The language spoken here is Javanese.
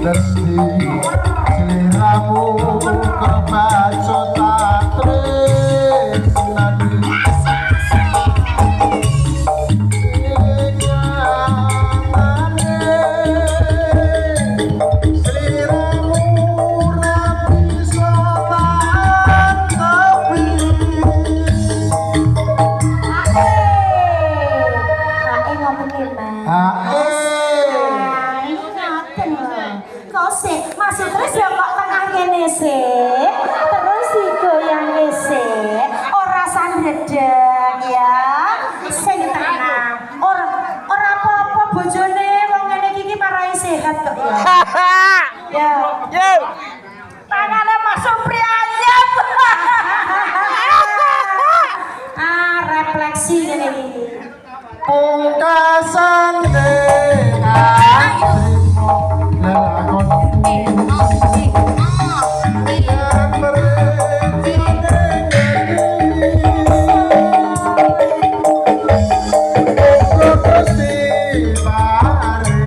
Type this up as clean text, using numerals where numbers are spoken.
Dadi sliramu kebaca tak tresnani Kau sih masih terus ya kok tengah kene sih.